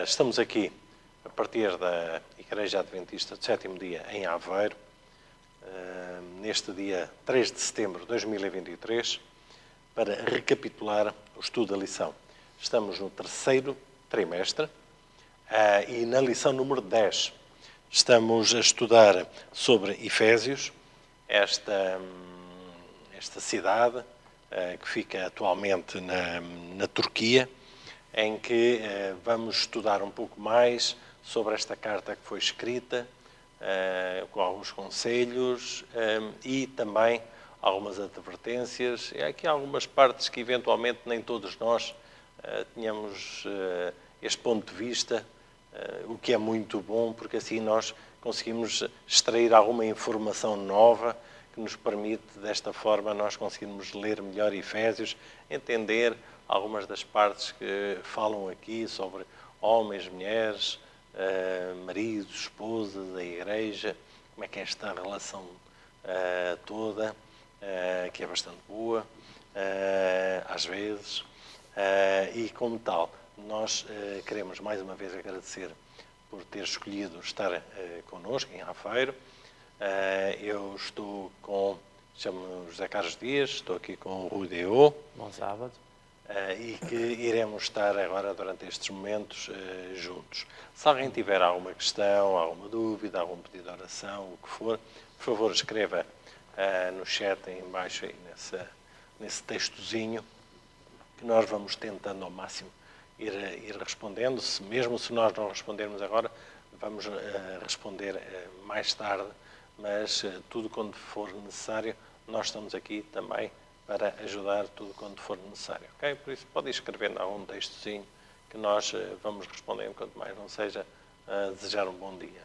Estamos aqui a partir da Igreja Adventista do Sétimo Dia em Aveiro, neste dia 3 de setembro de 2023, para recapitular o estudo da lição. Estamos no terceiro trimestre e na lição número 10 estamos a estudar sobre Efésios, esta cidade que fica atualmente na Turquia, em que vamos estudar um pouco mais sobre esta carta que foi escrita, com alguns conselhos e também algumas advertências. E há aqui algumas partes que eventualmente nem todos nós tínhamos este ponto de vista, o que é muito bom, porque assim nós conseguimos extrair alguma informação nova que nos permite, desta forma, nós conseguirmos ler melhor Efésios, entender algumas das partes que falam aqui sobre homens, mulheres, maridos, esposas, a igreja, como é que é esta relação toda, que é bastante boa, às vezes, e como tal, nós queremos mais uma vez agradecer por ter escolhido estar connosco em Aveiro. Eu estou com, chamo-me José Carlos Dias, estou aqui com o Rui Deo. Bom sábado. E que iremos estar agora durante estes momentos juntos. Se alguém tiver alguma questão, alguma dúvida, algum pedido de oração, o que for, por favor escreva no chat em baixo aí nesse textozinho, que nós vamos tentando ao máximo ir respondendo. Mesmo se nós não respondermos agora, vamos responder mais tarde, mas tudo quando for necessário, nós estamos aqui também para ajudar tudo quando for necessário, ok? Por isso pode escrever em algum textozinho que nós vamos respondendo, quanto mais não seja desejar um bom dia.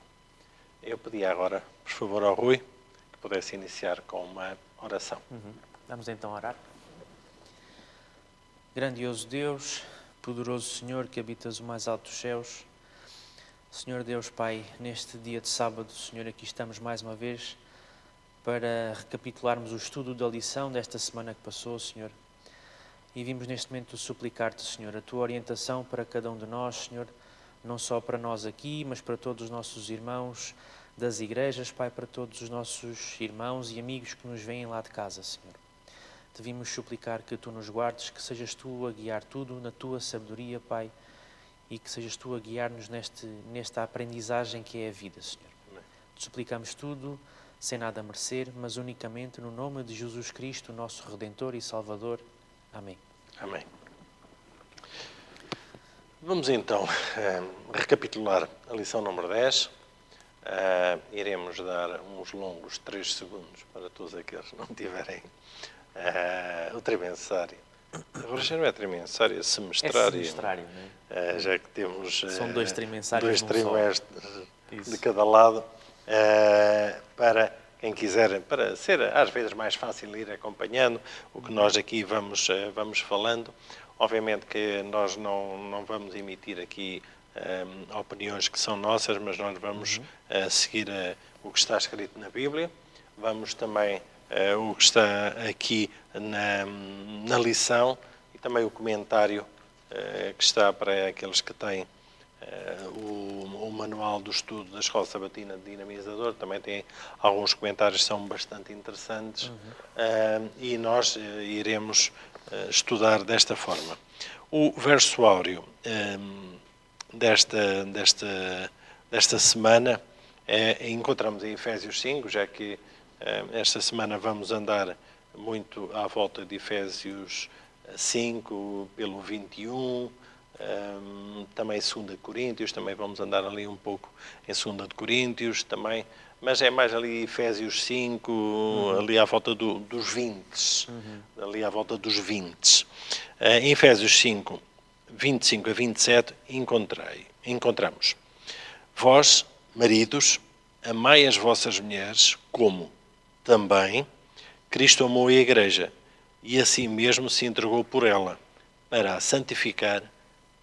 Eu pedi agora, por favor, ao Rui, que pudesse iniciar com uma oração. Vamos então orar. Grandioso Deus, poderoso Senhor que habitas o mais alto dos céus, Senhor Deus Pai, neste dia de sábado, Senhor, aqui estamos mais uma vez para recapitularmos o estudo da lição desta semana que passou, Senhor. E vimos neste momento suplicar-te, Senhor, a tua orientação para cada um de nós, Senhor, não só para nós aqui, mas para todos os nossos irmãos das igrejas, Pai, para todos os nossos irmãos e amigos que nos vêm lá de casa, Senhor. Te vimos suplicar que tu nos guardes, que sejas tu a guiar tudo na tua sabedoria, Pai, e que sejas tu a guiar-nos nesta aprendizagem que é a vida, Senhor. Te suplicamos tudo sem nada merecer, mas unicamente no nome de Jesus Cristo, nosso Redentor e Salvador. Amém. Amém. Vamos então recapitular a lição número 10. Iremos dar uns longos 3 segundos para todos aqueles que não tiverem o trimensário. Agora já não é trimensário, é semestrário. É semestrário, não é? Já que temos são 2 trimensários 2 trimestres de cada lado, para quem quiser, para ser às vezes mais fácil ir acompanhando o que nós aqui vamos falando. Obviamente que nós não vamos emitir aqui opiniões que são nossas, mas nós vamos seguir o que está escrito na Bíblia. Vamos também o que está aqui na lição e também o comentário que está para aqueles que têm o manual do estudo da Escola Sabatina de Dinamizador. Também tem alguns comentários que são bastante interessantes e nós iremos estudar desta forma. O verso áureo desta semana encontramos em Efésios 5, já que esta semana vamos andar muito à volta de Efésios 5, pelo 21, também 2 Coríntios, também vamos andar ali um pouco em 2 Coríntios também, mas é mais ali Efésios 5, ali à volta dos 20, ali à volta dos 20. Em Efésios 5, 25 a 27, encontramos: vós, maridos, amai as vossas mulheres como também Cristo amou a Igreja e assim mesmo se entregou por ela, para a santificar,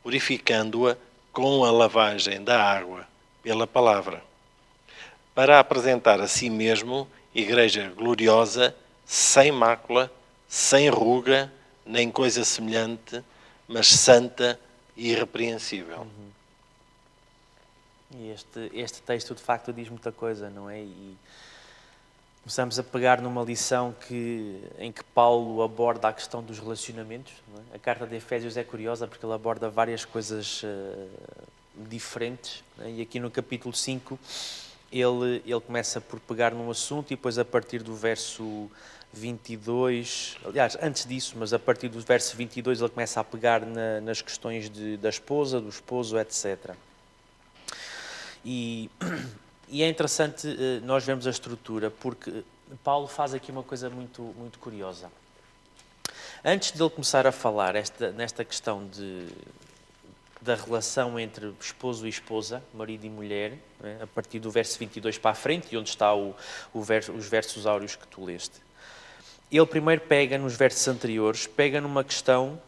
purificando-a com a lavagem da água pela palavra, para apresentar a si mesmo Igreja gloriosa, sem mácula, sem ruga, nem coisa semelhante, mas santa e irrepreensível. E este texto, de facto, diz muita coisa, não é? E começamos a pegar numa lição em que Paulo aborda a questão dos relacionamentos. Não é? A carta de Efésios é curiosa porque ele aborda várias coisas diferentes. Não é? E aqui no capítulo 5 ele começa por pegar num assunto e depois a partir do verso 22, aliás, antes disso, mas a partir do verso 22 ele começa a pegar nas questões da esposa, do esposo, etc. E é interessante nós vermos a estrutura, porque Paulo faz aqui uma coisa muito, muito curiosa. Antes de ele começar a falar nesta questão da relação entre esposo e esposa, marido e mulher, né, a partir do verso 22 para a frente, e onde está os versos áureos que tu leste, ele primeiro pega nos versos anteriores, pega numa questão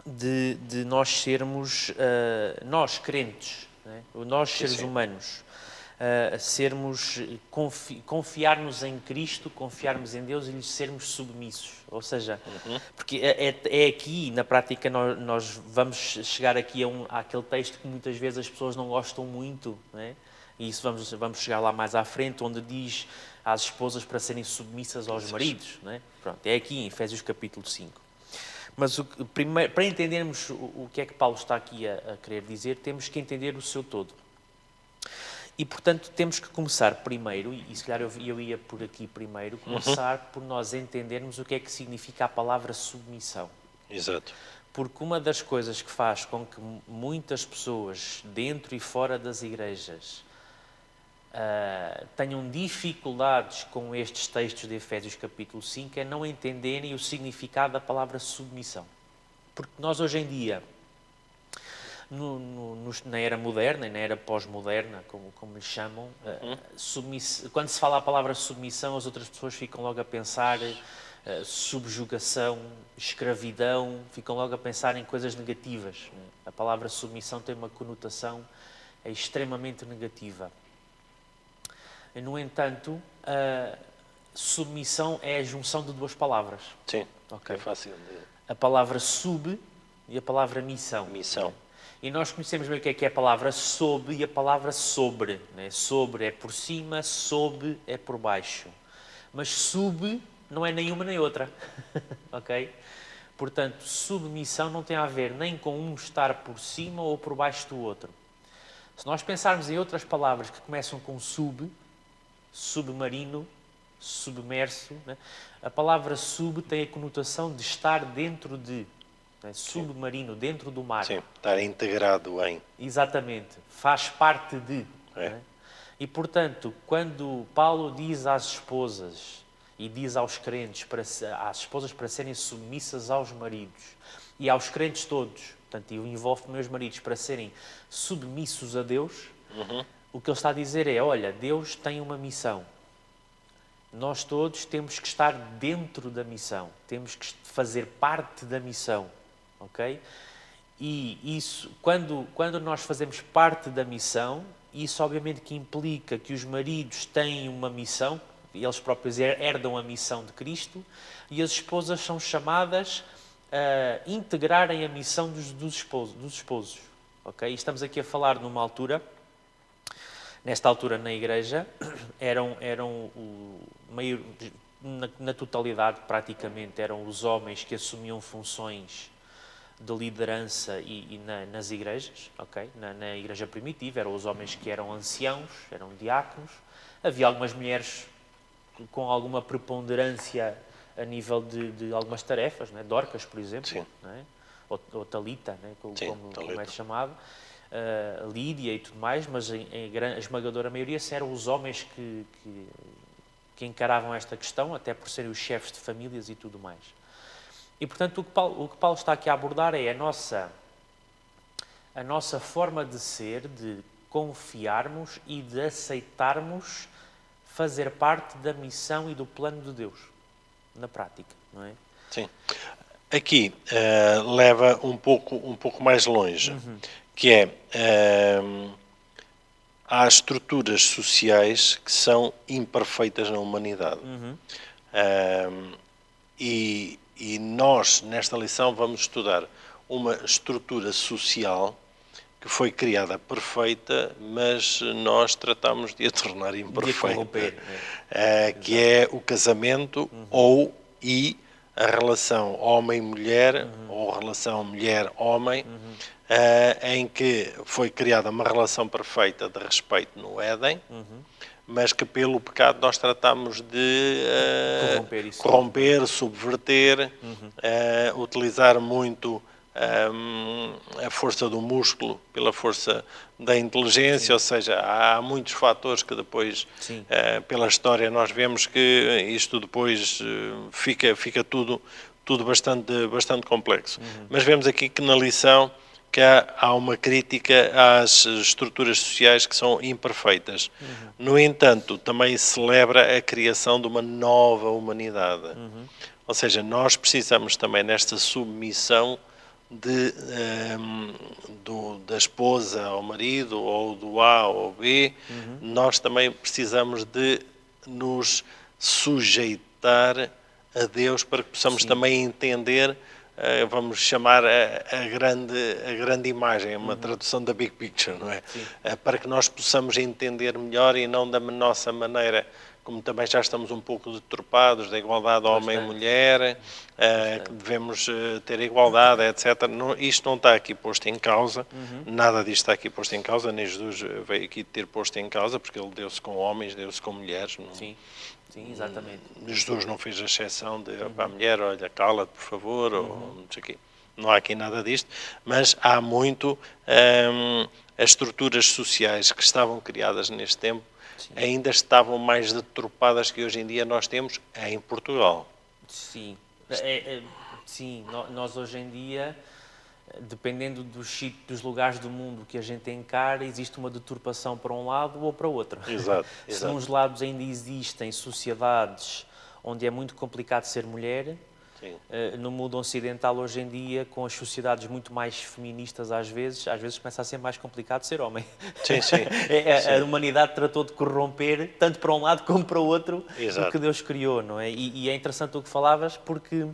de nós sermos, nós crentes, né, nós seres humanos, confiarmos em Cristo, confiarmos em Deus e lhes sermos submissos. Ou seja, porque é aqui, na prática, nós vamos chegar aqui àquele texto que muitas vezes as pessoas não gostam muito, né? E isso vamos chegar lá mais à frente, onde diz às esposas para serem submissas aos maridos, né? Pronto, é aqui em Efésios capítulo 5. Mas primeiro, para entendermos o que é que Paulo está aqui a querer dizer, temos que entender o seu todo. E, portanto, temos que começar primeiro, e se calhar eu ia por aqui primeiro, começar por nós entendermos o que é que significa a palavra submissão. Exato. Porque uma das coisas que faz com que muitas pessoas, dentro e fora das igrejas, tenham dificuldades com estes textos de Efésios capítulo 5 é não entenderem o significado da palavra submissão. Porque nós hoje em dia, na era moderna e na era pós-moderna, como lhe chamam, quando se fala a palavra submissão, as outras pessoas ficam logo a pensar subjugação, escravidão, ficam logo a pensar em coisas negativas. A palavra submissão tem uma conotação extremamente negativa. No entanto, submissão é a junção de duas palavras. Sim, okay? É fácil. A palavra sub e a palavra missão. Missão. E nós conhecemos bem o que é a palavra sob e a palavra sobre. Né? Sobre é por cima, sob é por baixo. Mas sub não é nenhuma nem outra. Ok? Portanto, submissão não tem a ver nem com um estar por cima ou por baixo do outro. Se nós pensarmos em outras palavras que começam com sub, submarino, submerso, né? A palavra sub tem a conotação de estar dentro de, né? Submarino, dentro do mar. Sim, estar integrado em. Exatamente, faz parte de. Né? E, portanto, quando Paulo diz às esposas e diz aos crentes, às esposas para serem submissas aos maridos e aos crentes todos, portanto, eu envolvo meus maridos para serem submissos a Deus, o que ele está a dizer é, olha, Deus tem uma missão. Nós todos temos que estar dentro da missão, temos que fazer parte da missão, ok? E isso, quando nós fazemos parte da missão, isso obviamente que implica que os maridos têm uma missão, eles próprios herdam a missão de Cristo, e as esposas são chamadas a integrarem a missão dos esposos, ok? E estamos aqui a falar numa altura, nesta altura na igreja, eram meio, na totalidade praticamente, eram os homens que assumiam funções de liderança nas igrejas, ok? Na igreja primitiva, eram os homens que eram anciãos, eram diáconos. Havia algumas mulheres com alguma preponderância a nível de algumas tarefas, né? Dorcas, por exemplo, né? ou Talita, né? como é chamado, Lídia e tudo mais, mas a esmagadora maioria eram os homens que encaravam esta questão, até por serem os chefes de famílias e tudo mais. E, portanto, o que Paulo está aqui a abordar é a nossa forma de ser, de confiarmos e de aceitarmos fazer parte da missão e do plano de Deus, na prática, não é? Sim. Aqui leva um pouco mais longe, que é há estruturas sociais que são imperfeitas na humanidade. E nós, nesta lição, vamos estudar uma estrutura social que que foi criada perfeita, mas nós tratamos de a tornar De imperfeita, corromper. que é o casamento e a relação homem-mulher ou relação mulher-homem, em que foi criada uma relação perfeita de respeito no Éden, mas que pelo pecado nós tratamos de Corromper isso corromper, subverter, utilizar muito a força do músculo pela força da inteligência, ou seja, há muitos fatores que depois, pela história, nós vemos que isto depois fica tudo bastante complexo. Mas vemos aqui que na lição que há uma crítica às estruturas sociais que são imperfeitas. No entanto, também celebra a criação de uma nova humanidade. Ou seja, nós precisamos também nesta submissão da esposa ao marido, ou do A ao B, nós também precisamos de nos sujeitar a Deus para que possamos também entender, vamos chamar a grande imagem, uma tradução da Big Picture, não é? Para que nós possamos entender melhor e não da nossa maneira, como também já estamos um pouco deturpados da igualdade homem e mulher, que devemos ter igualdade, etc. Isto não está aqui posto em causa, nada disto está aqui posto em causa, nem Jesus veio aqui ter posto em causa, porque ele deu-se com homens, deu-se com mulheres. Não, Sim, exatamente. Jesus não fez a exceção de para a mulher, olha, cala-te, por favor, ou não sei o quê. Não há aqui nada disto, mas há muito as estruturas sociais que estavam criadas neste tempo ainda estavam mais deturpadas que hoje em dia nós temos em Portugal. Sim, sim, nós hoje em dia, dependendo dos lugares do mundo que a gente encara, existe uma deturpação para um lado ou para o outro. Exato. Se nos lados ainda existem sociedades onde é muito complicado ser mulher, no mundo ocidental hoje em dia, com as sociedades muito mais feministas às vezes começa a ser mais complicado ser homem. Sim. A humanidade tratou de corromper, tanto para um lado como para o outro, o que Deus criou, não é? E é interessante o que falavas, porque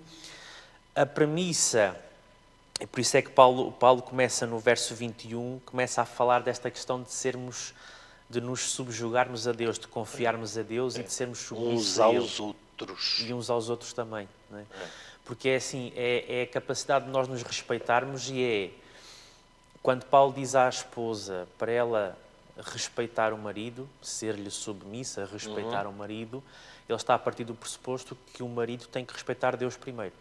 a premissa, e por isso é que Paulo começa no verso 21, começa a falar desta questão de nos subjugarmos a Deus, de confiarmos a Deus e de sermos submissos a Ele. Uns aos outros. E uns aos outros também, não é? Porque é assim, é a capacidade de nós nos respeitarmos, e é quando Paulo diz à esposa para ela respeitar o marido, ser-lhe submissa, respeitar o marido, ele está a partir do pressuposto que o marido tem que respeitar Deus primeiro.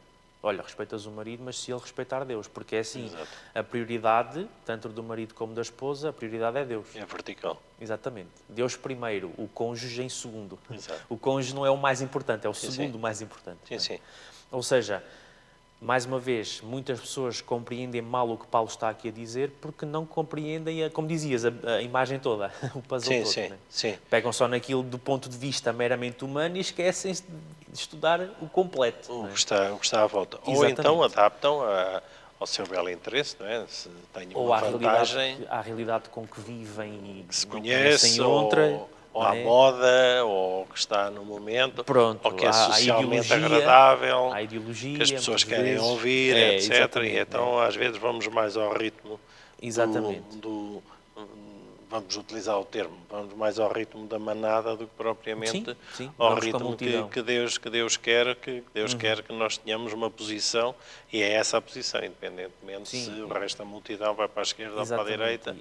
Olha, respeitas o marido, mas se ele respeitar Deus, porque é assim, a prioridade, tanto do marido como da esposa, a prioridade é Deus. É vertical. Exatamente. Deus primeiro, o cônjuge em segundo. Exato. O cônjuge não é o mais importante, é o segundo mais importante. Sim. Ou seja, mais uma vez, muitas pessoas compreendem mal o que Paulo está aqui a dizer porque não compreendem, como dizias, a imagem toda, o puzzle todo. Sim. Pegam só naquilo do ponto de vista meramente humano e esquecem-se de estudar o completo. O que está à volta. Exatamente. Ou então adaptam ao seu belo interesse, não é? Se têm uma vantagem, à realidade com que vivem e que se não conhece, conhecem outra. ou à moda, ou que está no momento, Pronto, ou que é socialmente ideologia, agradável, há ideologia, que as pessoas querem vezes, ouvir, etc. exatamente, E então, às vezes, vamos mais ao ritmo vamos utilizar o termo, vamos mais ao ritmo da manada do que propriamente ao ritmo que Deus quer, quer que nós tenhamos uma posição, e é essa a posição, independentemente se o resto da multidão vai para a esquerda ou para a direita.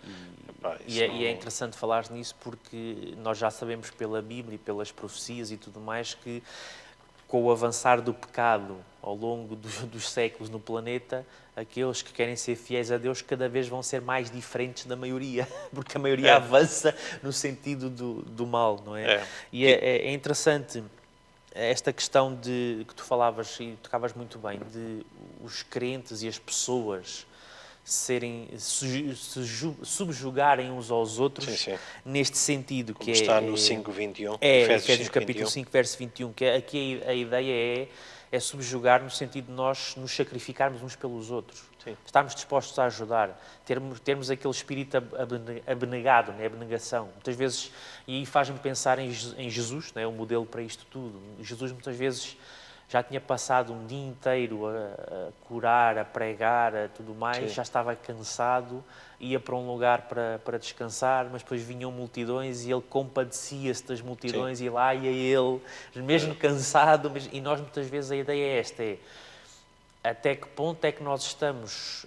E é interessante falar nisso porque nós já sabemos pela Bíblia e pelas profecias e tudo mais que com o avançar do pecado ao longo dos séculos no planeta, aqueles que querem ser fiéis a Deus cada vez vão ser mais diferentes da maioria, porque a maioria avança no sentido do mal, não é? E é interessante esta questão de que tu falavas e tocavas muito bem, de os crentes e as pessoas se subjugarem uns aos outros, neste sentido. Como que está no 5:21, Efésios capítulo 5, verso 21, que aqui a ideia é subjugar no sentido de nós nos sacrificarmos uns pelos outros. Estarmos dispostos a ajudar, termos aquele espírito abnegado, né? Abnegação. Muitas vezes, e aí faz-me pensar em Jesus, né? O modelo para isto tudo. Jesus muitas vezes já tinha passado um dia inteiro a curar, a pregar, a tudo mais, Sim. já estava cansado, ia para um lugar para descansar, mas depois vinham multidões e ele compadecia-se das multidões e lá ia ele, mesmo cansado, e nós muitas vezes a ideia é esta, até que ponto é que nós estamos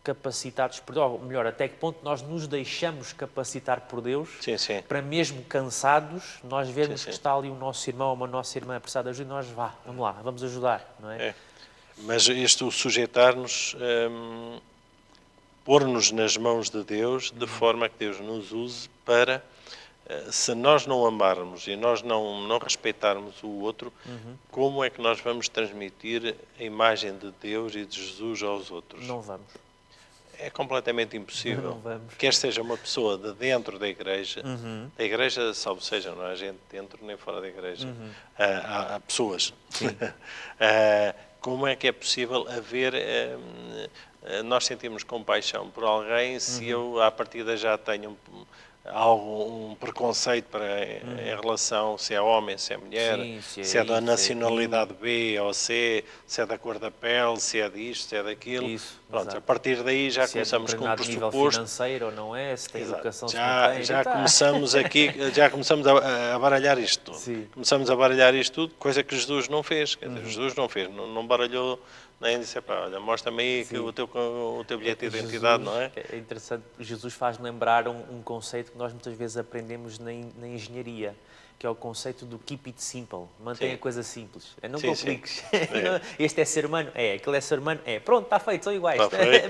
capacitados por Deus, ou melhor, até que ponto nós nos deixamos capacitar por Deus, Sim, sim. para mesmo cansados, nós vermos Sim, que sim. está ali o nosso irmão ou uma nossa irmã a precisar de ajuda e nós, vamos lá, vamos ajudar, não é? É. Mas isto sujeitar-nos, pôr-nos nas mãos de Deus, de forma que Deus nos use para, se nós não amarmos e nós não respeitarmos o outro, como é que nós vamos transmitir a imagem de Deus e de Jesus aos outros? Não vamos. É completamente impossível. Não vamos. Quer seja uma pessoa de dentro da igreja, salvo seja, não há gente dentro nem fora da igreja, há pessoas. Como é que é possível haver, nós sentimos compaixão por alguém se eu, à partida, já tenho um preconceito em relação se é homem, se é mulher, Sim, se é da isso, nacionalidade B ou C, se é da cor da pele, se é disto, se é daquilo. Isso, Pronto, exato. a partir daí já Se começamos é de com um determinado nível pressuposto. financeiro ou não é, se tem Exato. educação, se não tem. Já começamos aqui, já começamos a baralhar isto tudo. Sim. Começamos a baralhar isto tudo, coisa que Jesus não fez. Quer dizer, Jesus não fez, não baralhou, nem disse, olha, mostra-me aí que o teu bilhete de identidade, não é? É interessante, Jesus faz-me lembrar um conceito que nós muitas vezes aprendemos na engenharia, que é o conceito do keep it simple, mantenha a coisa simples, não compliques. Este é ser humano? Aquele é ser humano? Pronto, está feito, são iguais.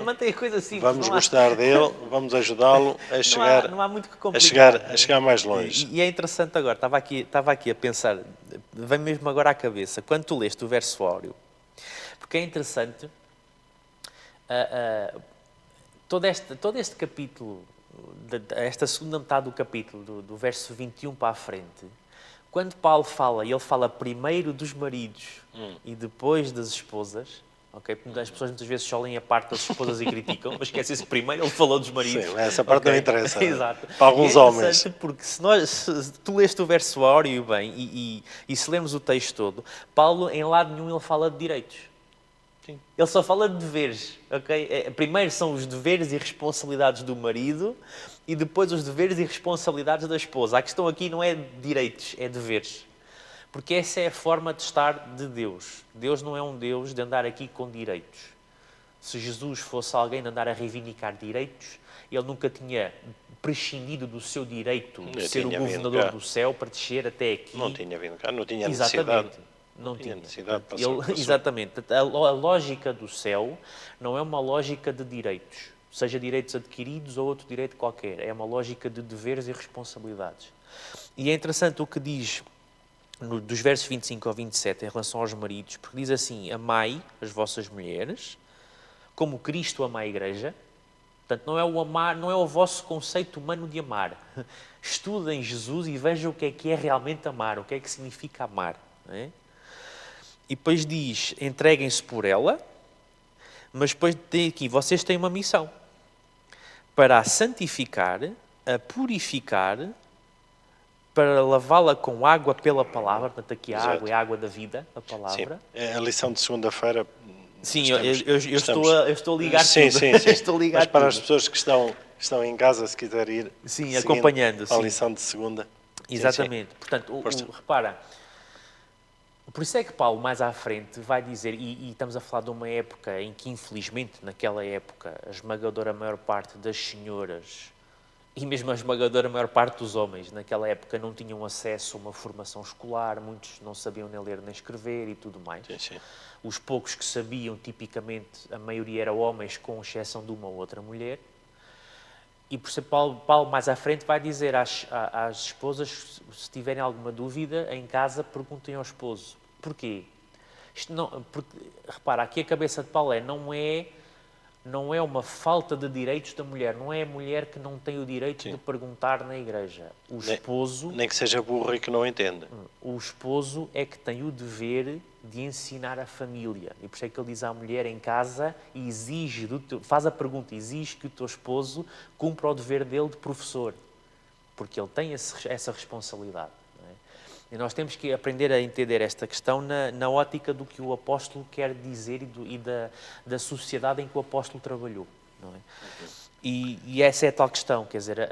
Mantenha a coisa simples. Vamos gostar dele, vamos ajudá-lo a chegar, não há muito que complicar, a chegar mais longe. E é interessante agora, estava aqui a pensar, vem mesmo agora à cabeça, quando tu leste o verso áureo, porque é interessante, todo este capítulo, esta segunda metade do capítulo, do verso 21 para a frente, quando Paulo fala, ele fala primeiro dos maridos e depois das esposas, ok? Porque as pessoas muitas vezes só leem a parte das esposas e criticam, mas esquecem-se que primeiro ele falou dos maridos. Sim, essa parte não interessa. Exato. Para alguns homens. Porque se tu leste o verso áureo bem e se lermos o texto todo, Paulo em lado nenhum ele fala de direitos. Sim. Ele só fala de deveres, ok? Primeiro são os deveres e responsabilidades do marido e depois os deveres e responsabilidades da esposa. A questão aqui não é direitos, é deveres. Porque essa é a forma de estar de Deus. Deus não é um Deus de andar aqui com direitos. Se Jesus fosse alguém de andar a reivindicar direitos, ele nunca tinha prescindido do seu direito de ser o governador do céu para descer até aqui. Não tinha vindo cá, não tinha necessidade. Não tinha necessidade para exatamente. A lógica do céu não é uma lógica de direitos, seja direitos adquiridos ou outro direito qualquer. É uma lógica de deveres e responsabilidades. E é interessante o que diz dos versos 25 ao 27 em relação aos maridos, porque diz assim: amai as vossas mulheres como Cristo ama a Igreja. Portanto, não é o amar, não é o vosso conceito humano de amar. Estudem Jesus e vejam o que é realmente amar, o que é que significa amar. Não é? E depois diz, entreguem-se por ela, mas depois tem aqui, vocês têm uma missão para a santificar, a purificar, para lavá-la com água pela palavra. Portanto, aqui a água é a água da vida, a palavra. Sim, a lição de segunda-feira. Sim, eu estou a ligar sim, tudo. sim. Estou a ligar mas para tudo. as pessoas que estão em casa, se quiser ir acompanhando a lição de segunda. Exatamente. Sim. Portanto, repara, por isso é que Paulo, mais à frente, vai dizer, e estamos a falar de uma época em que, infelizmente, naquela época, a esmagadora maior parte das senhoras, e mesmo a esmagadora maior parte dos homens, naquela época não tinham acesso a uma formação escolar, muitos não sabiam nem ler nem escrever e tudo mais. Sim. Os poucos que sabiam, tipicamente, a maioria eram homens, com exceção de uma ou outra mulher. E por isso Paulo mais à frente vai dizer às esposas, se tiverem alguma dúvida, em casa perguntem ao esposo. Porquê? Porque, repara, aqui a cabeça de Paulo não é uma falta de direitos da mulher, não é a mulher que não tem o direito de perguntar na igreja. O esposo... Nem que seja burro e que não entenda. O esposo é que tem o dever de ensinar a família. E por isso é que ele diz à mulher em casa, faz a pergunta, exige que o teu esposo cumpra o dever dele de professor. Porque ele tem essa responsabilidade. Não é? E nós temos que aprender a entender esta questão na ótica do que o apóstolo quer dizer e da sociedade em que o apóstolo trabalhou, não é? E essa é a tal questão, quer dizer,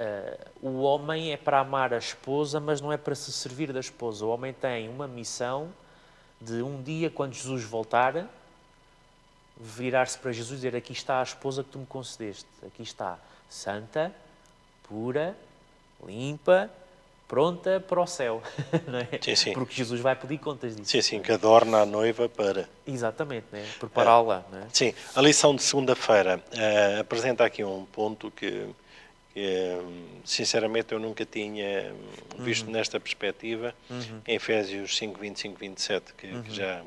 o homem é para amar a esposa, mas não é para se servir da esposa. O homem tem uma missão de um dia, quando Jesus voltar, virar-se para Jesus e dizer: aqui está a esposa que tu me concedeste, aqui está, santa, pura, limpa, pronta para o céu, não é? Sim, sim. Porque Jesus vai pedir contas disso. Sim, sim, que adorna a noiva para... Exatamente, né? Prepará-la, não é? Sim, a lição de segunda-feira apresenta aqui um ponto que, sinceramente, eu nunca tinha visto nesta perspectiva, em Efésios 5, 25, 27, que já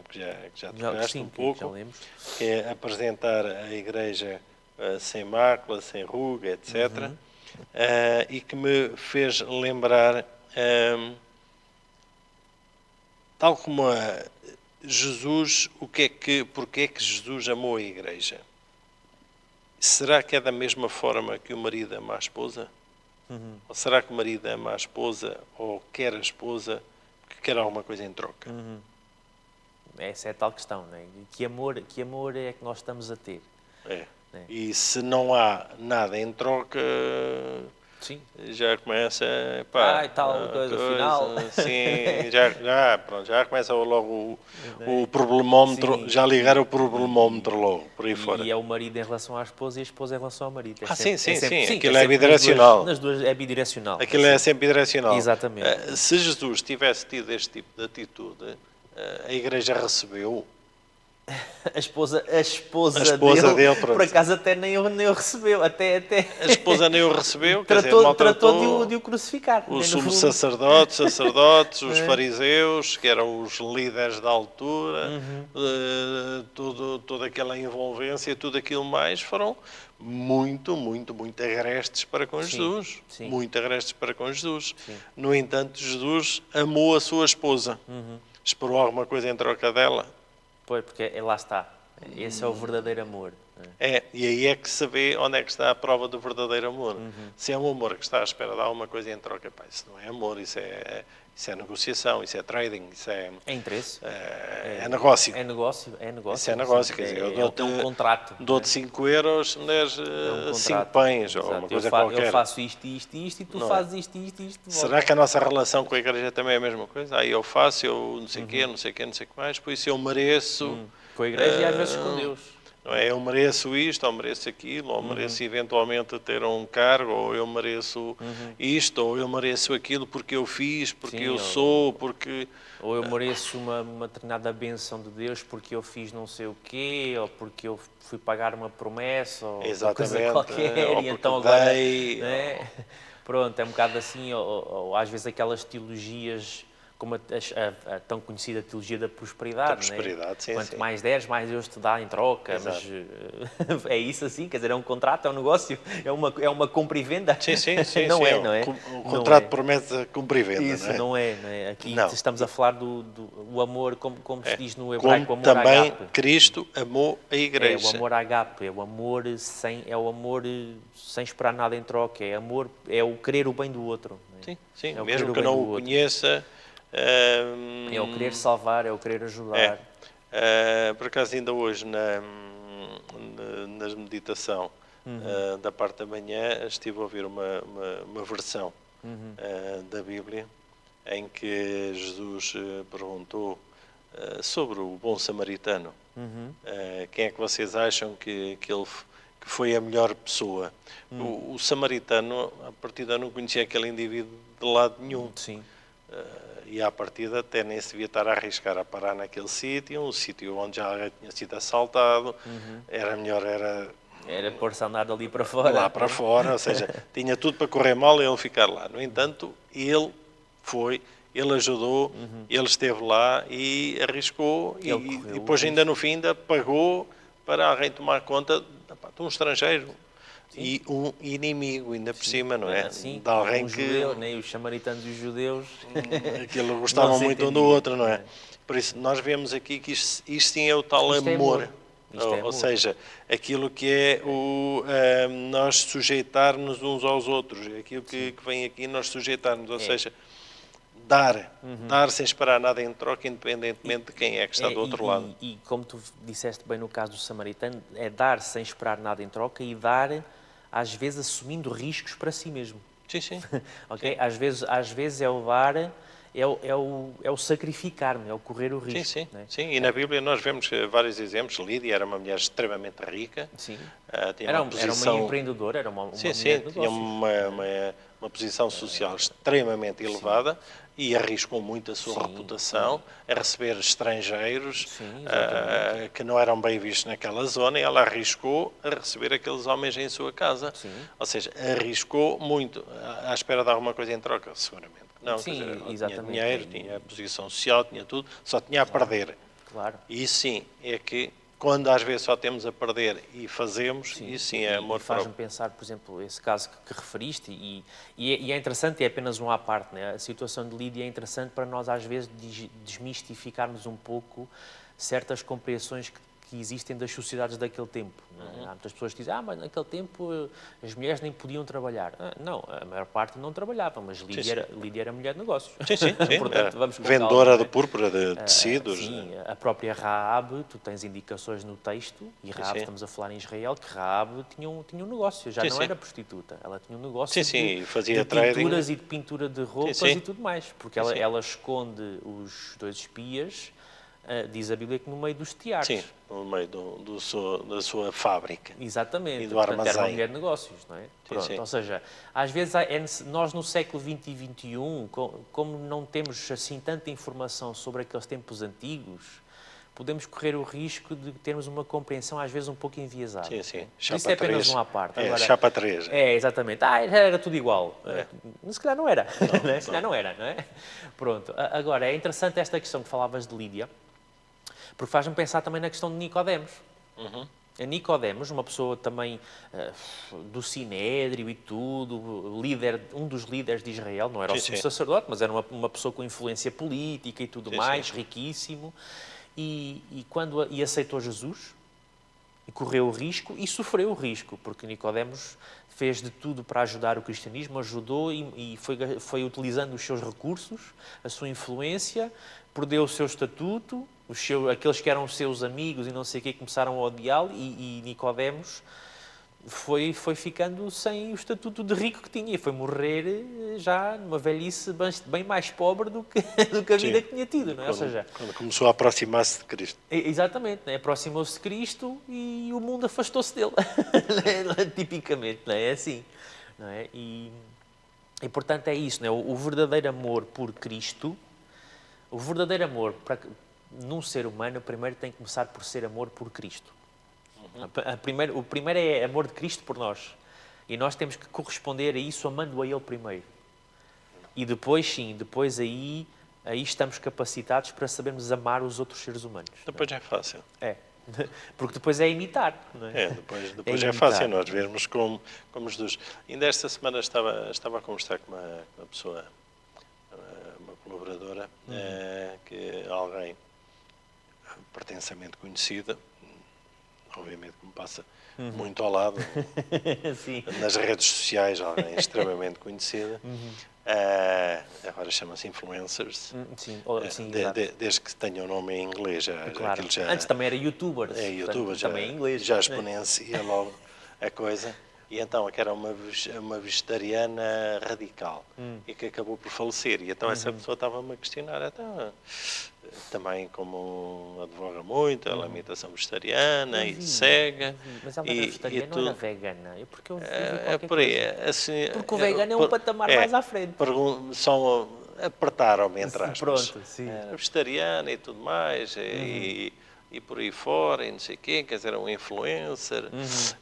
tocaste sim, um que pouco, já lemos. que é apresentar a igreja sem mácula, sem ruga, etc., e que me fez lembrar, tal como Jesus, porque é que Jesus amou a igreja? Será que é da mesma forma que o marido ama a esposa? Ou será que o marido ama a esposa ou quer a esposa porque quer alguma coisa em troca? Essa é a tal questão, não é? Que amor é que nós estamos a ter? É. É. E se não há nada em troca, Sim. já começa, pá, E tal coisa, final. sim, pronto, já começa logo o problemómetro, Sim, já ligar o problemómetro logo, por aí fora. E é o marido em relação à esposa e a esposa em relação ao marido. Sim, sempre, aquilo é sempre bidirecional. nas duas é bidirecional. Aquilo é sempre bidirecional. Exatamente. Se Jesus tivesse tido este tipo de atitude, a igreja recebeu. A esposa dele, por acaso até nem o recebeu. Até... A esposa nem o recebeu, tratou de o crucificar. O sumo sacerdotes, os fariseus, que eram os líderes da altura, toda aquela envolvência, tudo aquilo mais, foram muito agrestes para com Jesus. Sim. Muito agrestes para com Jesus. Sim. No entanto, Jesus amou a sua esposa. Esperou alguma coisa em troca dela? Pois, porque lá está. Esse é o verdadeiro amor. E aí é que se vê onde é que está a prova do verdadeiro amor. Se é um amor que está à espera de alguma coisa em troca, pá, isso não é amor, isso é negociação, isso é trading, isso é... É interesse. É negócio. É negócio. Isso é negócio, quer dizer, é um contrato. Dou-te 5 euros, me des 5 pães, ou uma coisa qualquer. Eu faço isto e tu fazes isto. Será que a nossa relação com a igreja também é a mesma coisa? Aí eu faço, eu não sei o quê, não sei o que mais, por isso eu mereço... Com a igreja e às vezes com Deus. Não é? Eu mereço isto, ou mereço aquilo, ou mereço eventualmente ter um cargo, ou eu mereço isto, ou eu mereço aquilo porque eu fiz, porque eu sou, porque... Ou eu mereço uma determinada bênção de Deus porque eu fiz não sei o quê, ou porque eu fui pagar uma promessa, ou uma coisa qualquer, ou e então agora... Né? Pronto, é um bocado assim, ou às vezes aquelas teologias... como a tão conhecida teologia da prosperidade, né? Sim, quanto mais deres, mais Deus te dá em troca. Exato. Mas é isso assim, quer dizer, é um contrato, é um negócio, é uma compra e venda. Sim. Não é? O contrato promete compra e venda, isso, não é? Não é. Aqui estamos a falar do amor, como se diz no hebraico, como o amor também agape. Cristo amou a igreja. É o amor agape, é o amor sem esperar nada em troca, é o querer o bem do outro. Não é? Sim, é mesmo que não o conheça... é o querer salvar, é o querer ajudar. Por acaso ainda hoje na meditação da parte da manhã estive a ouvir uma versão da Bíblia em que Jesus perguntou sobre o bom samaritano. Quem é que vocês acham que foi a melhor pessoa? O samaritano, à partida, não conhecia aquele indivíduo de lado nenhum. Sim. E à partida até nem se devia estar a arriscar a parar naquele sítio, um sítio onde já tinha sido assaltado, era melhor pôr-se a andar ali para fora. Lá para fora, ou seja, tinha tudo para correr mal e ele ficar lá. No entanto, ele ajudou, ele esteve lá e arriscou e depois ainda no fim ainda pagou para alguém tomar conta de um estrangeiro. Sim. E um inimigo, ainda por cima, não é? Sim, de alguém que... judeu, né? Os samaritanos e os judeus... Aquilo gostavam muito um do outro, não é? Por isso, nós vemos aqui que isto sim é o tal amor. Ou seja, aquilo que é nós sujeitar-nos uns aos outros. Aquilo que vem aqui, nós sujeitarmos. Ou seja, dar sem esperar nada em troca, independentemente de quem é que está do outro lado. E como tu disseste bem no caso do samaritano, é dar sem esperar nada em troca e dar, às vezes, assumindo riscos para si mesmo. Sim, sim. Ok? Às vezes é o dar, é o sacrificar-me, é o correr o risco. Sim, sim, Não é? sim. E na Bíblia nós vemos vários exemplos. Lídia era uma mulher extremamente rica. Sim. Tinha Era uma posição... uma empreendedora, era uma Sim, mulher sim, de tinha negócios. uma posição social extremamente elevada e arriscou muito a sua reputação a receber estrangeiros Sim, exatamente. que não eram bem vistos naquela zona, e ela arriscou a receber aqueles homens em sua casa. Sim. Ou seja, arriscou muito à espera de alguma coisa em troca, seguramente. Não, quer Sim, dizer, ela tinha exatamente. dinheiro, tinha posição social, tinha tudo, só tinha a perder. Claro. E isso sim, é que quando às vezes só temos a perder e fazemos, isso sim é amor E faz-me próprio. pensar, por exemplo, esse caso que referiste, e é interessante, é apenas um à parte, né? A situação de Lídia é interessante para nós, às vezes, desmistificarmos um pouco certas compreensões que existem das sociedades daquele tempo. Né? Há muitas pessoas que dizem, mas naquele tempo as mulheres nem podiam trabalhar. Não, a maior parte não trabalhava, mas Lídia era mulher de negócios. Sim, sim, sim. Portanto, vamos com Vendedora calma, de púrpura, de tecidos. Sim, a própria Raabe, tu tens indicações no texto, e Raabe, sim. estamos a falar em Israel, que Raabe tinha um negócio, já Sim, não sim. era prostituta, ela tinha um negócio Sim, sim, e fazia de trading. pinturas e de pintura de roupas sim. e tudo mais, porque Sim, sim. ela esconde os dois espias, diz a Bíblia que no meio dos teares. Sim, no meio da sua fábrica. Exatamente, E do portanto, era uma armazém. mulher de negócios, não é? Pronto, sim. ou seja, às vezes nós no século XX e XXI, como não temos assim tanta informação sobre aqueles tempos antigos, podemos correr o risco de termos uma compreensão às vezes um pouco enviesada. Sim, sim. Isso é apenas um à parte. Agora, chapa 3. exatamente. Era tudo igual. Se calhar não era. Se calhar não era, não é? Pronto. Agora, é interessante esta questão que falavas de Lídia, porque faz-me pensar também na questão de Nicodemos. A Nicodemos, uma pessoa também do Sinédrio e tudo, um dos líderes de Israel, não era o sumo sacerdote, mas era uma pessoa com influência política e tudo mais, riquíssimo, e quando aceitou Jesus, e correu o risco e sofreu o risco, porque Nicodemos fez de tudo para ajudar o cristianismo, ajudou e foi utilizando os seus recursos, a sua influência, perdeu o seu estatuto, aqueles que eram seus amigos e não sei o quê começaram a odiá-lo, e Nicodemos foi ficando sem o estatuto de rico que tinha e foi morrer já numa velhice bem mais pobre do que a vida que tinha tido, não é? Quando começou a aproximar-se de Cristo. Exatamente, né? Aproximou-se de Cristo e o mundo afastou-se dele, tipicamente, não é assim, não é? E portanto é isso, não é? O verdadeiro amor por Cristo, o verdadeiro amor num ser humano, primeiro tem que começar por ser amor por Cristo. O primeiro é amor de Cristo por nós. E nós temos que corresponder a isso amando a Ele primeiro. E depois, aí estamos capacitados para sabermos amar os outros seres humanos. Depois é fácil. Porque depois é imitar. Não é? Depois é fácil nós vermos como Jesus. Ainda esta semana estava a conversar com uma pessoa, uma colaboradora, que alguém pertensamente conhecida, obviamente que me passa muito ao lado, nas redes sociais, alguém extremamente conhecida, agora chamam-se influencers, desde que tenham o nome em inglês. Claro. Antes também era youtuber, também em inglês. Já exponencia logo a coisa. E então, que era uma vegetariana radical e que acabou por falecer. E então essa pessoa estava-me a questionar, então, também como advoga muito a alimentação vegetariana e cega. Mas ela era vegetariana ou era vegana? Porque por aí. Assim, porque o vegano é um patamar mais à frente. Só apertaram-me, entre aspas. Pronto, sim. Era vegetariana e tudo mais. E por aí fora, e não sei o quê, quer dizer, um influencer,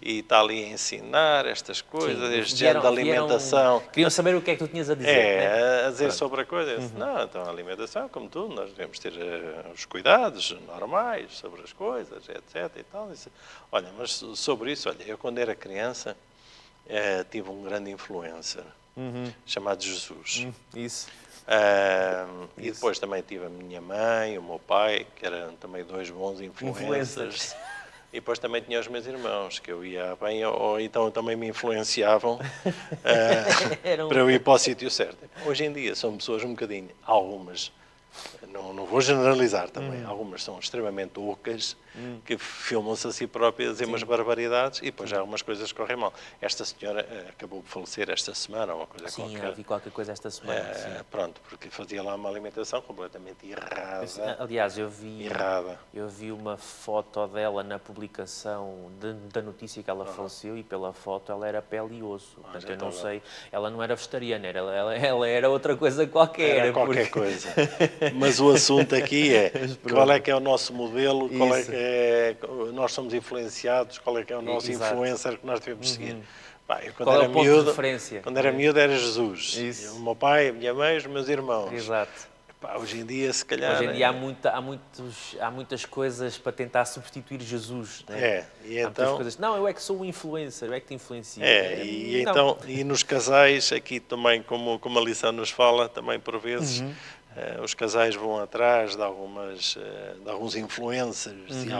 e está ali a ensinar estas coisas, este género de alimentação. Queriam saber o que é que tu tinhas a dizer. A dizer sobre a coisa. Não, então a alimentação, como tudo, nós devemos ter os cuidados normais sobre as coisas, etc. E tal. Disse, olha, mas sobre isso, olha, eu quando era criança tive um grande influencer chamado Jesus. Isso. E depois também tive a minha mãe, o meu pai, que eram também dois bons influencers. E depois também tinha os meus irmãos, que eu ia bem, ou então também me influenciavam para eu ir para o sítio certo. Hoje em dia são pessoas um bocadinho, algumas, não vou generalizar também, algumas são extremamente ocas, que filmam-se a si próprias a dizer umas barbaridades e depois já algumas coisas correm mal. Esta senhora acabou de falecer esta semana, ou uma coisa qualquer. Sim, vi qualquer coisa esta semana. Pronto, porque fazia lá uma alimentação completamente errada. Aliás, eu vi uma foto dela na publicação da notícia que ela faleceu e pela foto ela era pele e osso. Portanto, eu não sei, ela não era vegetariana, ela era outra coisa qualquer. Era qualquer coisa. Mas o assunto aqui é qual é que é o nosso modelo, qual é que é, nós somos influenciados, qual é que é o nosso influencer que nós devemos seguir. Pá, eu, qual é o ponto de referência? Quando era miúdo era Jesus. O meu pai, a minha mãe, os meus irmãos. Exato. Pá, hoje em dia, se calhar... Hoje em dia há muitas coisas para tentar substituir Jesus. Né? E então... Coisas, não, eu é que sou um influencer, eu é que te influencio. E nos casais, aqui também, como a lição nos fala, também por vezes... os casais vão atrás de alguns influencers e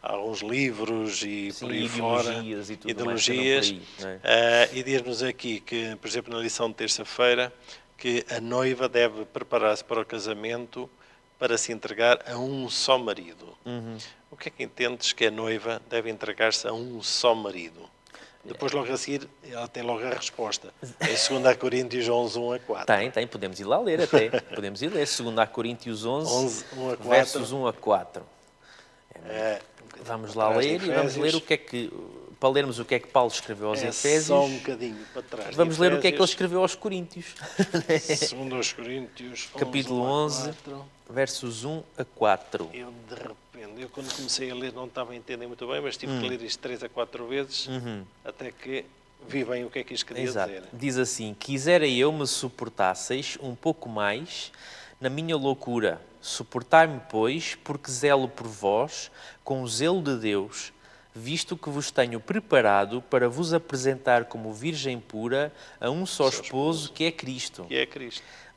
alguns livros e por aí fora, ideologias. E diz-nos aqui que, por exemplo, na lição de terça-feira, que a noiva deve preparar-se para o casamento para se entregar a um só marido. O que é que entendes que a noiva deve entregar-se a um só marido? Depois, logo a seguir, ela tem logo a resposta. Em 2 Coríntios 11, 1 a 4. Tem. Podemos ir lá ler até. Podemos ir ler. 2 Coríntios 11 1 a 4. Versos 1 a 4. Vamos lá ler e vamos ler o que é que... Para lermos o que é que Paulo escreveu aos Efésios. Só um bocadinho para trás. Vamos ler o que é que ele escreveu aos Coríntios. 2 Coríntios 11, capítulo 11, versos 1 a 4. Eu quando comecei a ler não estava a entender muito bem, mas tive que ler isto 3 a 4 vezes, até que vi bem o que é que isto queria dizer. Diz assim: quisera eu me suportasseis um pouco mais na minha loucura. Suportai-me, pois, porque zelo por vós, com o zelo de Deus, visto que vos tenho preparado para vos apresentar como virgem pura a um só esposo, que é Cristo.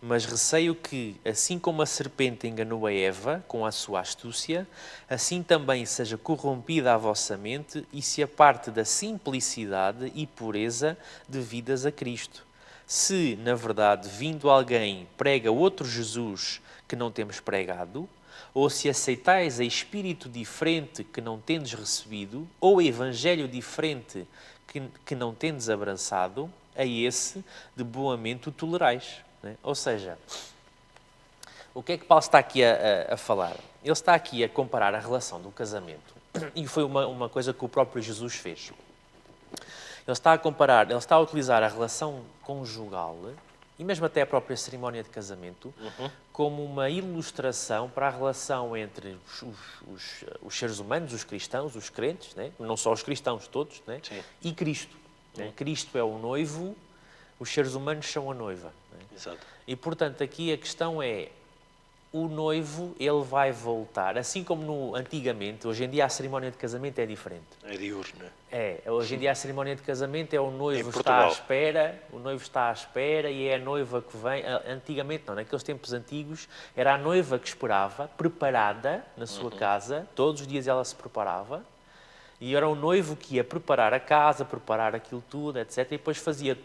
Mas receio que, assim como a serpente enganou a Eva com a sua astúcia, assim também seja corrompida a vossa mente e se aparte da simplicidade e pureza devidas a Cristo. Se, na verdade, vindo alguém prega outro Jesus que não temos pregado, ou se aceitais a espírito diferente que não tendes recebido, ou evangelho diferente que não tendes abraçado, a esse de boamente o tolerais. Ou seja, o que é que Paulo está aqui a falar? Ele está aqui a comparar a relação do casamento, e foi uma coisa que o próprio Jesus fez. Ele está a utilizar a relação conjugal, e mesmo até a própria cerimónia de casamento, como uma ilustração para a relação entre os seres humanos, os cristãos, os crentes, né? Não só os cristãos todos, né? E Cristo. Né? Cristo é o noivo, os seres humanos são a noiva. Exato. E, portanto, aqui a questão é, o noivo, ele vai voltar, assim como antigamente, hoje em dia a cerimónia de casamento é diferente. É diurna. Hoje em dia a cerimónia de casamento é o noivo está à espera, e é a noiva que vem. Antigamente não, naqueles tempos antigos, era a noiva que esperava, preparada na sua casa, todos os dias ela se preparava, e era o noivo que ia preparar a casa, preparar aquilo tudo, etc. E depois fazia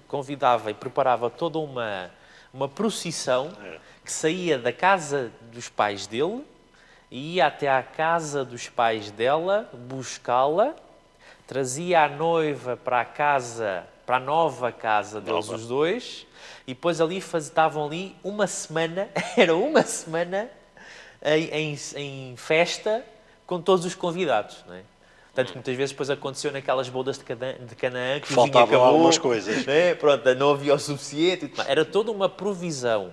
convidava e preparava toda uma procissão que saía da casa dos pais dele e ia até à casa dos pais dela, buscá-la, trazia a noiva para a nova casa deles os dois, e depois ali estavam ali uma semana, era uma semana em festa com todos os convidados, não é? Tanto que muitas vezes depois aconteceu naquelas bodas de Canaã que faltavam algumas coisas. Né? Pronto, não havia o suficiente. Era toda uma provisão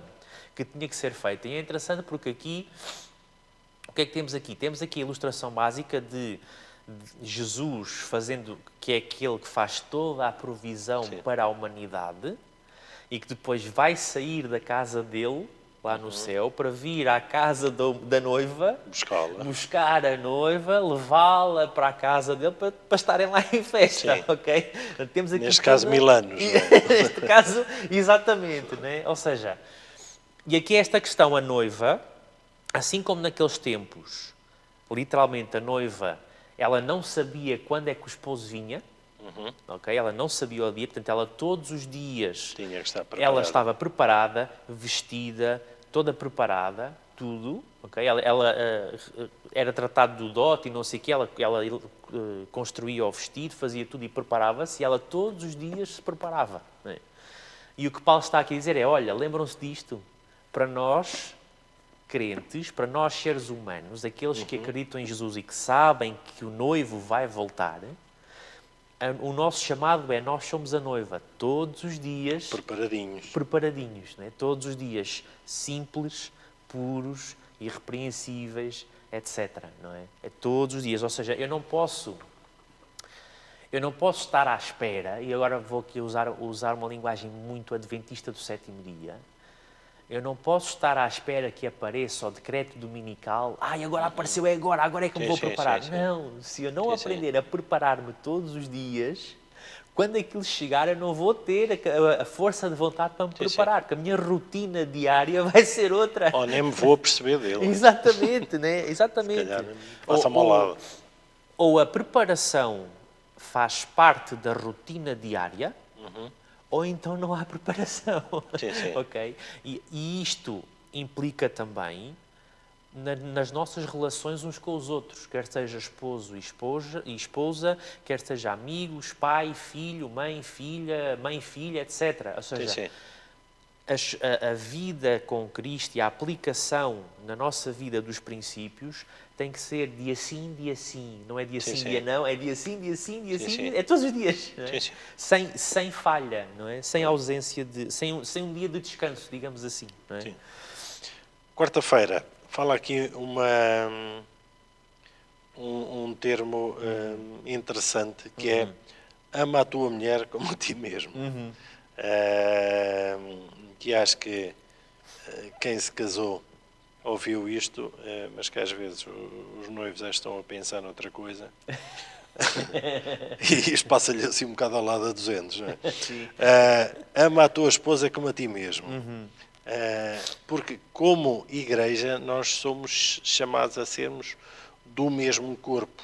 que tinha que ser feita. E é interessante porque aqui, o que é que temos aqui? Temos aqui a ilustração básica de Jesus fazendo, que é aquele que faz toda a provisão para a humanidade e que depois vai sair da casa dele, lá no céu, para vir à casa da noiva, buscar a noiva, levá-la para a casa dele para estarem lá em festa, ok? Temos aqui neste caso 1000 anos. Neste caso, exatamente, né? Ou seja, e aqui esta questão, a noiva, assim como naqueles tempos, literalmente a noiva ela não sabia quando é que o esposo vinha, ok? Ela não sabia o dia, portanto, ela todos os dias Tinha que estar preparada. ela estava preparada, vestida, toda preparada, tudo, ok? Ela era tratada do dote e não sei o quê, ela construía o vestido, fazia tudo e preparava-se, e ela todos os dias se preparava. Não é? E o que Paulo está aqui a dizer é, olha, lembram-se disto? Para nós, crentes, para nós seres humanos, aqueles que acreditam em Jesus e que sabem que o noivo vai voltar, o nosso chamado é, nós somos a noiva todos os dias preparadinhos, né? Todos os dias simples, puros, irrepreensíveis, etc. Não é? É todos os dias, ou seja, eu não posso estar à espera, e agora vou aqui usar uma linguagem muito adventista do sétimo dia. Eu não posso estar à espera que apareça o decreto dominical. Agora apareceu, agora é que me vou preparar. Não, se eu não aprender a preparar-me todos os dias, quando aquilo chegar eu não vou ter a força de vontade para me preparar, porque a minha rotina diária vai ser outra. Ou nem me vou perceber dele. Exatamente, né? Exatamente. Se calhar passa-me ao lado. Ou a preparação faz parte da rotina diária, ou então não há preparação. Okay? E isto implica também nas nossas relações uns com os outros, quer seja esposo e esposa, quer seja amigos, pai, filho, mãe, filha, etc. Ou seja, a vida com Cristo e a aplicação na nossa vida dos princípios tem que ser dia sim, dia sim. Não é dia sim, dia não, é dia sim, dia sim, dia sim. É todos os dias. Não é? Sem falha, não é? Sem ausência sem um dia de descanso, digamos assim. Não é? Quarta-feira, fala aqui um termo interessante que é ama a tua mulher como a ti mesmo. Que acho que quem se casou ouviu isto, mas que às vezes os noivos já estão a pensar noutra coisa. E isto passa-lhe assim um bocado ao lado a 200, não é? Ama a tua esposa como a ti mesmo. Porque como igreja nós somos chamados a sermos do mesmo corpo.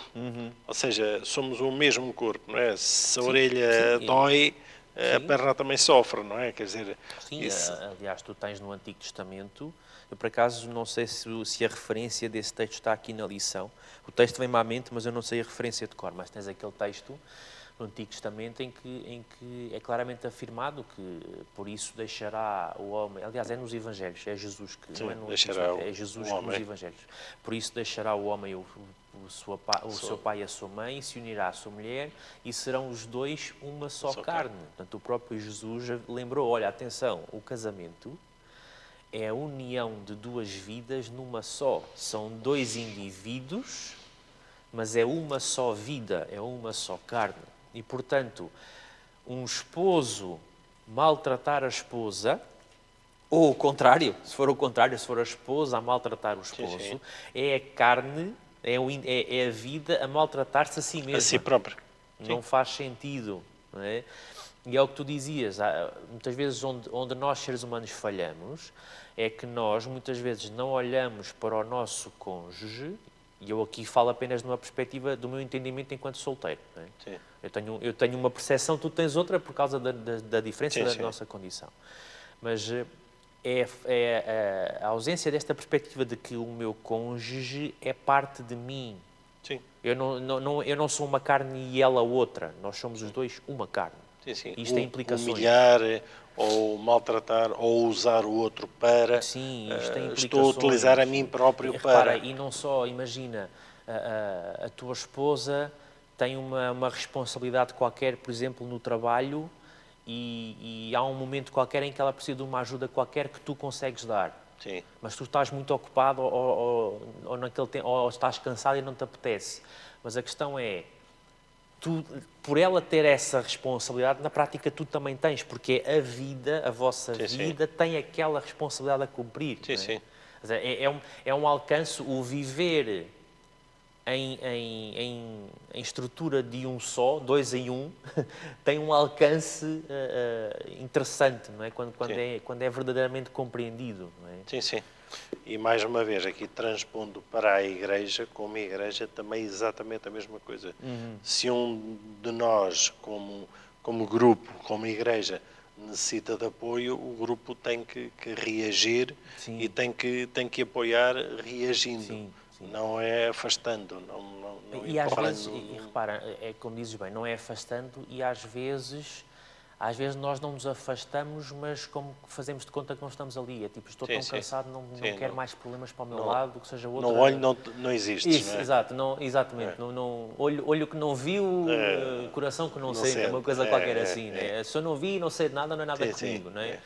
Ou seja, somos o mesmo corpo, não é? Se a orelha dói, a perna também sofre, não é? Quer dizer, aliás, tu tens no Antigo Testamento, eu por acaso não sei se a referência desse texto está aqui na lição. O texto vem-me à mente, mas eu não sei a referência de cor, mas tens aquele texto no Antigo Testamento em que é claramente afirmado que por isso deixará o homem, aliás é nos Evangelhos, é Jesus que, não é no Antigo Testamento, é Jesus que nos Evangelhos, por isso deixará o homem o seu pai e a sua mãe, se unirá à sua mulher e serão os dois uma só carne. Portanto, o próprio Jesus lembrou, olha, atenção, o casamento é a união de duas vidas numa só. São dois indivíduos, mas é uma só vida, é uma só carne. E, portanto, um esposo maltratar a esposa, ou o contrário, se for a esposa a maltratar o esposo, é a carne, é a vida a maltratar-se a si mesma. A si própria. Não faz sentido, não é? E é o que tu dizias, muitas vezes onde nós seres humanos falhamos, é que nós muitas vezes não olhamos para o nosso cônjuge, e eu aqui falo apenas numa perspectiva do meu entendimento enquanto solteiro. Não é? Eu tenho uma percepção, tu tens outra por causa da diferença da nossa condição. Mas a ausência desta perspectiva de que o meu cônjuge é parte de mim. Sim. Eu não sou uma carne e ela outra, nós somos os dois uma carne. Isto tem implicações. Humilhar, ou maltratar, ou usar o outro para... Sim, isto tem implicações. Estou a utilizar a mim próprio para... E não só, imagina, a tua esposa tem uma responsabilidade qualquer, por exemplo, no trabalho, e há um momento qualquer em que ela precisa de uma ajuda qualquer que tu consegues dar. Sim. Mas tu estás muito ocupado ou naquele tempo, ou estás cansado e não te apetece. Mas a questão é, tu, por ela ter essa responsabilidade, na prática tu também tens, porque a vossa vida tem aquela responsabilidade a cumprir. Sim. É um alcance, o viver em estrutura de um só, 2 em 1, tem um alcance interessante, não é? Quando é verdadeiramente compreendido. Não é? Sim. E mais uma vez, aqui transpondo para a Igreja, como Igreja, também exatamente a mesma coisa. Se um de nós, como grupo, como Igreja, necessita de apoio, o grupo tem que reagir. Sim. E tem que apoiar reagindo. Sim. Não é afastando, não e às vezes, e repara, é como dizes bem, não é afastando e às vezes nós não nos afastamos, mas como fazemos de conta que não estamos ali. É tipo, estou tão cansado, não quero mais problemas para o meu lado, do que seja outro. Não olho, não existe. Isso, não é? Exato, exatamente. Olho que não viu, coração que não sente, é uma coisa qualquer assim. Né? Se eu não vi, não sei de nada, não é nada comigo. Não é?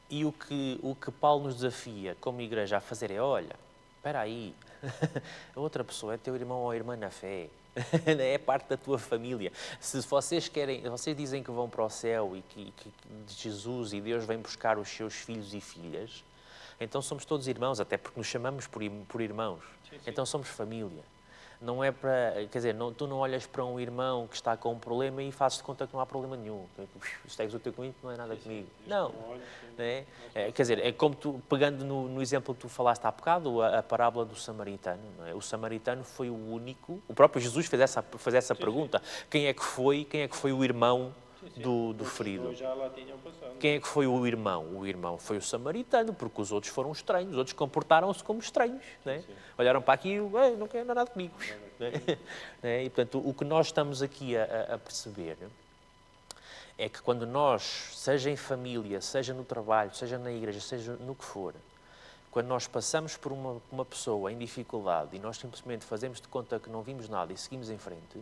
E o que Paulo nos desafia como igreja a fazer é, olha, espera aí, a outra pessoa é teu irmão ou irmã na fé, é parte da tua família. Se vocês dizem que vão para o céu e que Jesus e Deus vem buscar os seus filhos e filhas, então somos todos irmãos, até porque nos chamamos por irmãos. Sim. Então somos família. Não é para, quer dizer, tu não olhas para um irmão que está com um problema e fazes de conta que não há problema nenhum. Segues o teu caminho, não é nada comigo. Não. Quer dizer, é como tu, pegando no exemplo que tu falaste há bocado, a parábola do samaritano. Não é? O samaritano foi o único, o próprio Jesus fez essa pergunta. Quem é que foi o irmão do ferido? Já lá tinham passado. Quem é que foi o irmão? O irmão foi o samaritano, porque os outros foram estranhos, os outros comportaram-se como estranhos. Né? Olharam para aqui e não quer nada comigo. Né? E, portanto, o que nós estamos aqui a perceber é que quando nós, seja em família, seja no trabalho, seja na igreja, seja no que for, quando nós passamos por uma pessoa em dificuldade e nós simplesmente fazemos de conta que não vimos nada e seguimos em frente,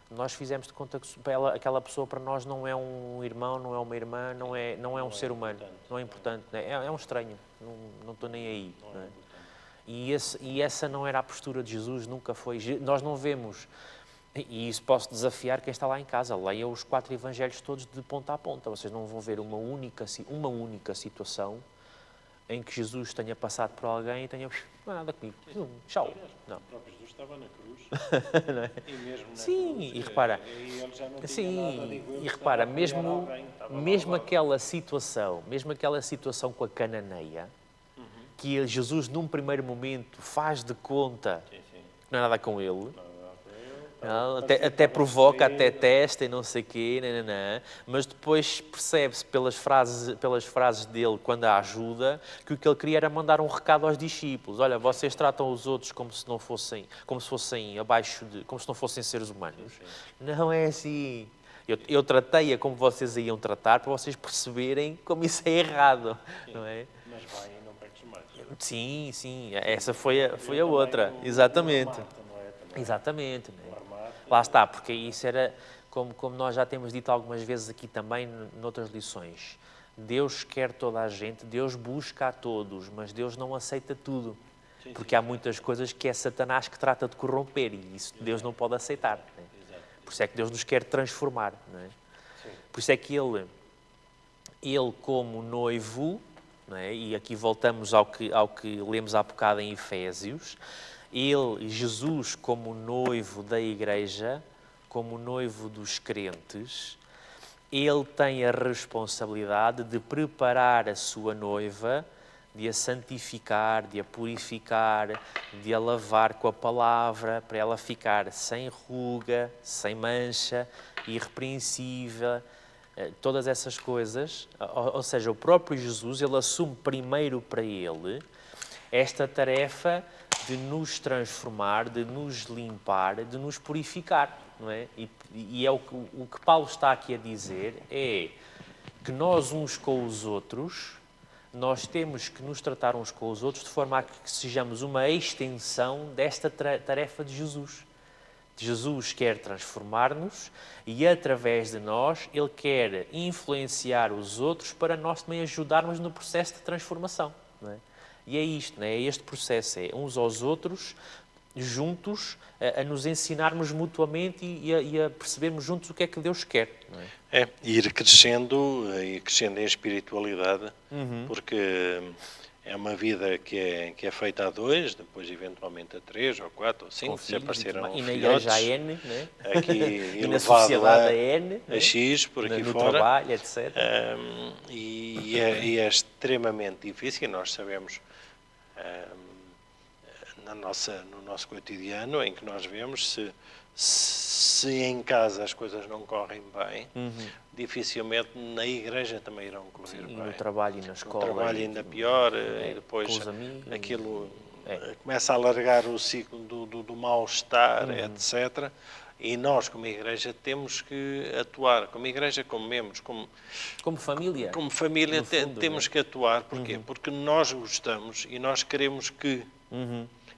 nós fizemos de conta que aquela pessoa para nós não é um irmão, não é uma irmã, não é um ser humano, não é importante, né? É um estranho, não estou nem aí. Não é? E essa não era a postura de Jesus, nunca foi. Nós não vemos, e isso posso desafiar quem está lá em casa, leia os 4 evangelhos todos de ponta a ponta, vocês não vão ver uma única situação em que Jesus tenha passado por alguém e tenha, não é nada comigo, tchau. Não. O próprio Jesus estava na cruz. Não é? E mesmo na sim, cruz, e repara, ele já não tinha nada, e repara, mesmo aquela situação com a cananeia, que Jesus num primeiro momento faz de conta que não é nada com ele, não, até provoca, até testa e não sei o quê, mas depois percebe-se pelas frases dele, quando a ajuda, que o que ele queria era mandar um recado aos discípulos. Olha, vocês tratam os outros como se fossem abaixo como se não fossem seres humanos. Não é assim. Eu tratei-a como vocês iam tratar, para vocês perceberem como isso é errado, não é? Mas vai e não peques mais. Sim, essa foi a outra, exatamente. Exatamente. Lá está, porque isso era, como nós já temos dito algumas vezes aqui também, noutras lições, Deus quer toda a gente, Deus busca a todos, mas Deus não aceita tudo. Porque há muitas coisas que é Satanás que trata de corromper e isso Deus não pode aceitar. Não é? Por isso é que Deus nos quer transformar. Não é? Por isso é que Ele como noivo, não é? E aqui voltamos ao que lemos há bocado em Efésios, Jesus, como noivo da igreja, como noivo dos crentes, ele tem a responsabilidade de preparar a sua noiva, de a santificar, de a purificar, de a lavar com a palavra, para ela ficar sem ruga, sem mancha, irrepreensível, todas essas coisas. Ou seja, o próprio Jesus, ele assume primeiro para ele esta tarefa de nos transformar, de nos limpar, de nos purificar, não é? E é o que Paulo está aqui a dizer, é que nós uns com os outros, nós temos que nos tratar uns com os outros de forma a que sejamos uma extensão desta tarefa de Jesus. Jesus quer transformar-nos e, através de nós, Ele quer influenciar os outros para nós também ajudarmos no processo de transformação, não é? E é isto, é este processo, é uns aos outros, juntos, a nos ensinarmos mutuamente e a percebermos juntos o que é que Deus quer. Não é? Ir crescendo em espiritualidade, porque é uma vida que é feita a 2, depois eventualmente a 3 ou 4 ou 5, se apareceram e na filhotes, igreja a N, né? Aqui e na sociedade a N, a X, por aqui no fora, trabalho, etc. E é extremamente difícil, nós sabemos no nosso cotidiano, em que nós vemos se em casa as coisas não correm bem, dificilmente na igreja também irão correr bem. E no trabalho e na escola. No trabalho ainda pior, e depois com os amigos, aquilo começa a alargar o ciclo do mal-estar, etc. E nós, como igreja, temos que atuar. Como igreja, como membros, como família. Como família, fundo, temos que atuar. Porquê? Porque nós gostamos e nós queremos que...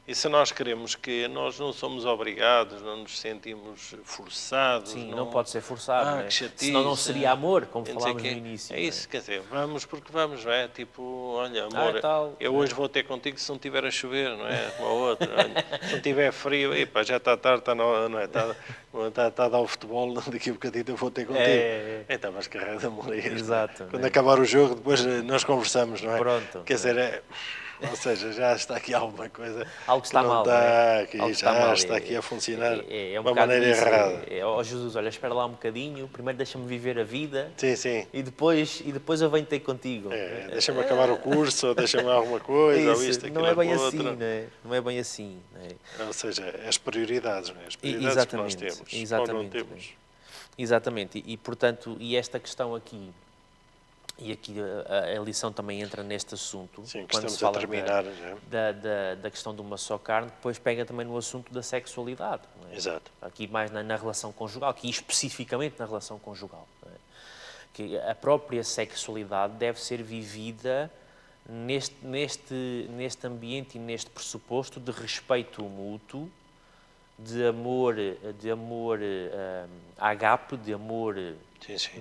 E se nós queremos que, nós não somos obrigados, não nos sentimos forçados. Sim, não pode ser forçado, né? Que chatice, senão não seria amor, como falámos no é início. isso, quer dizer, vamos porque vamos, não é? Tipo, olha, amor, tal, eu hoje vou ter contigo se não estiver a chover, não é? Como a outra, olha, se não estiver frio, epa, já está tarde, não é? Está a dar o futebol, daqui a bocadinho eu vou ter contigo. Então, mas que raio de amor é este? Exato. Quando acabar o jogo, depois nós conversamos, não é? Pronto. Quer dizer, ou seja, já está aqui alguma coisa algo está que não mal, está, não é? que algo já mal. está aqui a funcionar de uma maneira errada. Jesus, olha, espera lá um bocadinho, primeiro deixa-me viver a vida. Sim. E depois eu venho ter contigo. Deixa-me acabar o curso, ou deixa-me alguma coisa, ou isto, aquilo, não é bem outro. assim, não é? Não é bem assim. Não é? Ou seja, as prioridades, não é? As prioridades Exatamente, que nós temos. exatamente, ou não temos. Exatamente. E, portanto, esta questão aqui, e aqui a lição também entra neste assunto. Sim, que quando estamos se fala a terminar. da questão de uma só carne, depois pega também no assunto da sexualidade. Não é? Exato. Aqui mais na relação conjugal, aqui especificamente na relação conjugal. Não é? Que a própria sexualidade deve ser vivida neste ambiente e neste pressuposto de respeito mútuo, de amor agape, de amor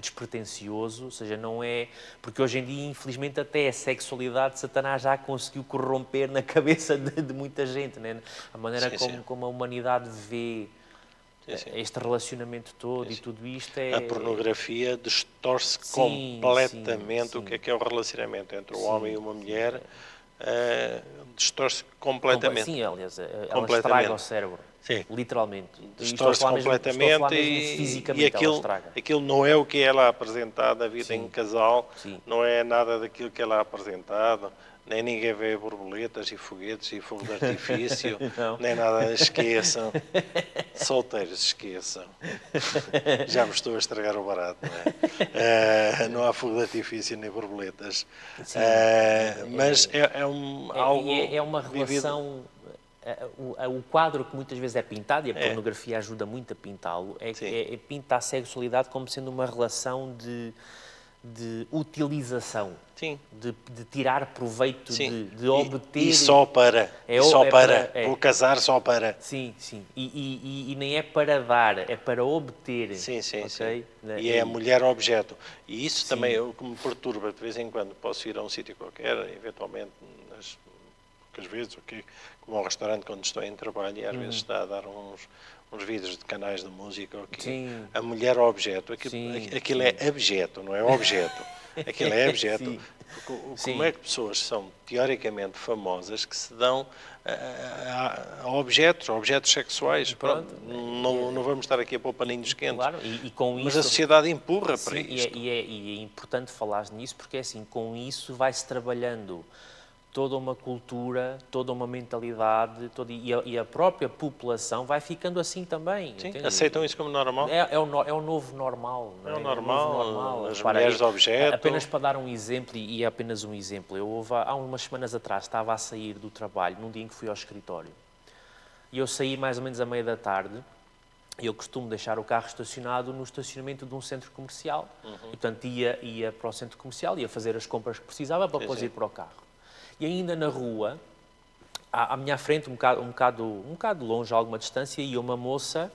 despretensioso, ou seja, não é... Porque hoje em dia, infelizmente, até a sexualidade, Satanás já conseguiu corromper na cabeça de muita gente, né? A maneira como a humanidade vê este relacionamento todo e tudo isto é... A pornografia distorce completamente o que é o relacionamento entre um homem e uma mulher, distorce completamente. Sim, aliás, ela estraga o cérebro. Sim. Literalmente. Distorce completamente fisicamente, aquilo não é o que ela é apresentado, a vida em casal, Sim. não é nada daquilo que ela é apresentado, nem ninguém vê borboletas e foguetes e fogo de artifício, nem nada, esqueçam. Solteiros, esqueçam. Já me estou a estragar o barato, não é? Não há fogo de artifício nem borboletas. Mas é algo... É uma relação... O quadro que muitas vezes é pintado, e a pornografia ajuda muito a pintá-lo, é pintar a sexualidade como sendo uma relação de utilização, de tirar proveito, de obter... E só para. Vou casar só para. Sim. E nem é para dar, é para obter. Sim. Okay? E é a mulher objeto. E isso também é o que me perturba. De vez em quando posso ir a um sítio qualquer, eventualmente, poucas vezes, como ao restaurante quando estou em trabalho, e às vezes está a dar uns vídeos de canais de música, a mulher objeto, aquilo é abjeto, não é objeto, aquilo é abjeto. Como é que pessoas são teoricamente famosas que se dão a objetos sexuais? Pronto, não vamos estar aqui a pôr paninhos quentes, claro, e com mas isso, a sociedade empurra para isto. E é importante falar nisso, porque assim, com isso vai-se trabalhando toda uma cultura, toda uma mentalidade, e a própria população vai ficando assim também. Sim, aceitam isso como normal? É o novo normal. É o normal, as mulheres objeto. Apenas para dar um exemplo, e é apenas um exemplo, há umas semanas atrás estava a sair do trabalho, num dia em que fui ao escritório, e eu saí mais ou menos à meia da tarde, e eu costumo deixar o carro estacionado no estacionamento de um centro comercial, e portanto ia para o centro comercial, ia fazer as compras que precisava para depois ir para o carro. E ainda na rua, à minha frente, um bocado longe, a alguma distância, ia uma moça,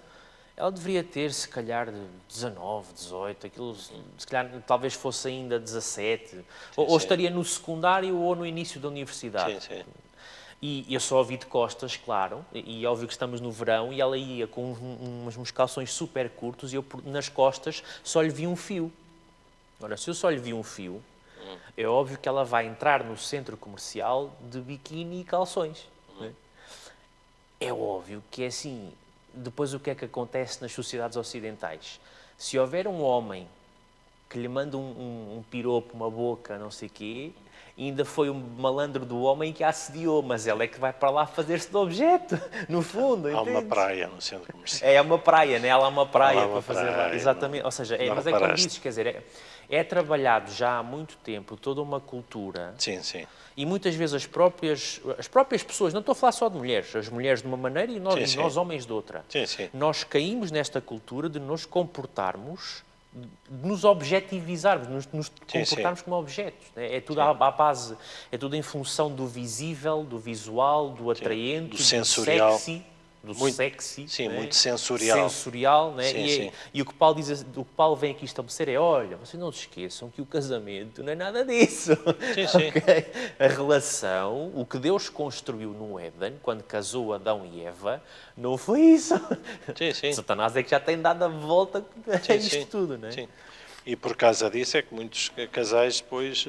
ela deveria ter, se calhar, 19, 18, aquilo, se calhar, talvez fosse ainda 17, ou estaria no secundário ou no início da universidade. Sim. E eu só a vi de costas, claro, e óbvio que estamos no verão, e ela ia com uns calções super curtos, e eu, nas costas, só lhe vi um fio. Ora, se eu só lhe vi um fio, é óbvio que ela vai entrar no centro comercial de biquíni e calções. É óbvio que é assim. Depois o que é que acontece nas sociedades ocidentais? Se houver um homem que lhe manda um piropo, uma boca, não sei o quê, ainda foi um malandro do homem que a assediou, mas ela é que vai para lá fazer-se de objeto, no fundo, Há uma entendes? praia no centro comercial. É uma praia, né? Ela há uma praia Há uma para fazer lá. praia, Exatamente. não- Ou seja, não mas é como reparaste. dizes, quer dizer, é trabalhado já há muito tempo toda uma cultura Sim, sim. e muitas vezes as próprias pessoas, não estou a falar só de mulheres, as mulheres de uma maneira e nós, Sim, e sim. nós homens de outra. Sim, sim. Nós caímos nesta cultura de nos comportarmos, de nos objetivizarmos, de nos Sim, comportarmos como objetos. Né? É tudo à base, é tudo em função do visível, do visual, do atraente, Do sensorial. sexy, do Muito- sexy. sim, né? muito sensorial. Sensorial, né? Sim, sim. E o que Paulo diz, o que Paulo vem aqui estabelecer é, olha, vocês não se esqueçam que o casamento não é nada disso. Sim, sim. Ok? A relação, o que Deus construiu no Éden, quando casou Adão e Eva, não foi isso. Sim, sim. Satanás é que já tem dado a volta a Sim, isto sim. tudo, não é? Sim. E por causa disso é que muitos casais depois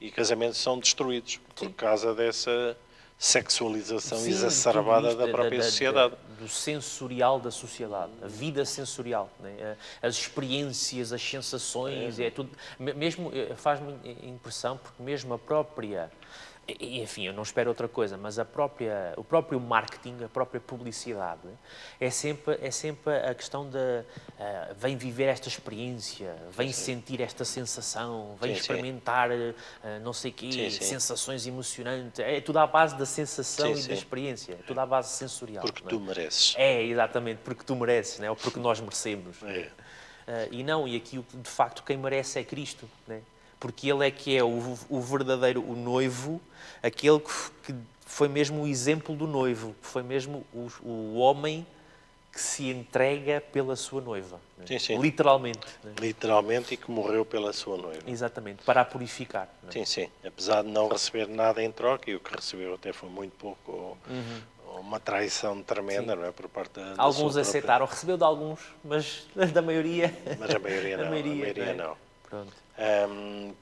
e casamentos são destruídos por causa dessa sexualização Sim, exacerbada tudo isto da própria sociedade. do sensorial da sociedade, a vida sensorial, né? As experiências, as sensações, é tudo. Mesmo faz-me impressão porque mesmo a própria, enfim, eu não espero outra coisa, mas o próprio marketing, a própria publicidade, é sempre a questão de vem viver esta experiência, vem sentir esta sensação, vem Sim, sim. experimentar não sei quê, Sim, sim. sensações emocionantes. É tudo à base da sensação Sim, e sim. da experiência, é tudo à base sensorial. Porque não é? tu mereces. É, exatamente, porque tu mereces, né? Ou porque nós merecemos. É. E aqui, de facto, quem merece é Cristo, né? Porque Ele é que é o verdadeiro, o noivo, aquele que foi mesmo o exemplo do noivo, que foi mesmo o homem que se entrega pela sua noiva. Né? Sim, sim. Literalmente. Né? Literalmente, e que morreu pela sua noiva. Exatamente, para a purificar. Né? Sim, sim. Apesar de não receber nada em troca, e o que recebeu até foi muito pouco, ou uma traição tremenda, Sim. não é? Por parte da Alguns sua aceitaram, recebeu de alguns, mas da maioria. Mas a maioria não. A maioria não. Pronto.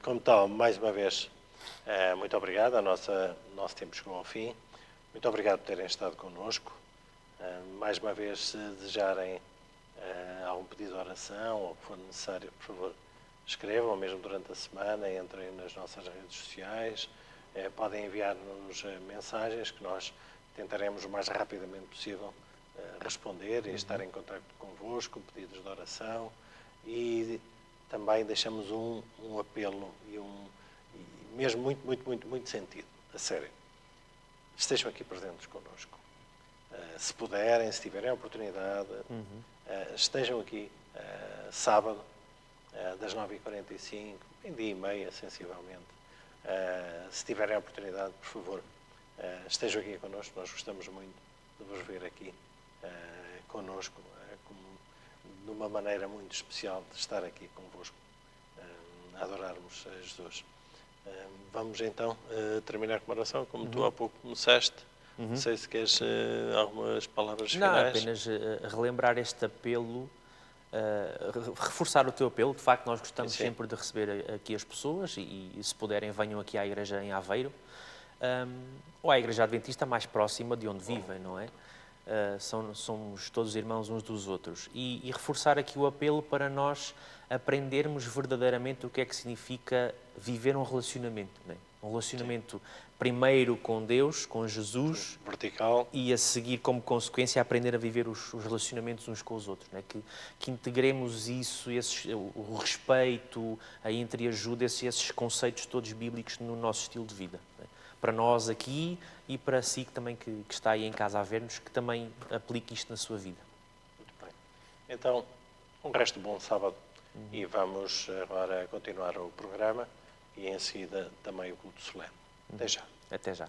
Como tal, mais uma vez, muito obrigado. Nosso tempo chegou ao fim. Muito obrigado por terem estado connosco. Mais uma vez, se desejarem algum pedido de oração ou o que for necessário, por favor, escrevam, ou mesmo durante a semana, entrem nas nossas redes sociais. Podem enviar-nos mensagens que nós tentaremos o mais rapidamente possível responder e estar em contacto convosco, pedidos de oração, e também deixamos um apelo e mesmo muito sentido, a sério. Estejam aqui presentes connosco. Se puderem, se tiverem a oportunidade, estejam aqui sábado, das 9h45, em dia e meia, sensivelmente. Se tiverem a oportunidade, por favor, estejam aqui connosco. Nós gostamos muito de vos ver aqui connosco, de uma maneira muito especial de estar aqui convosco, a adorarmos a Jesus. Vamos então terminar com uma oração, como tu há pouco começaste. Não sei se queres algumas palavras Não, finais. apenas relembrar este apelo, reforçar o teu apelo. De facto, nós gostamos Sim. sempre de receber aqui as pessoas e se puderem, venham aqui à igreja em Aveiro, ou à igreja adventista mais próxima de onde vivem, não é? Somos todos irmãos uns dos outros. E reforçar aqui o apelo para nós aprendermos verdadeiramente o que é que significa viver um relacionamento. Não é? Um relacionamento primeiro com Deus, com Jesus, Vertical. e a seguir, como consequência, aprender a viver os relacionamentos uns com os outros. Não é? Que integremos isso, o respeito, a entreajuda, esses conceitos todos bíblicos no nosso estilo de vida. Não é? Para nós aqui e para si também que está aí em casa a ver-nos, que também aplique isto na sua vida. Muito bem. Então, um resto de bom sábado. E vamos agora continuar o programa e em seguida também o culto solene. Até já. Até já.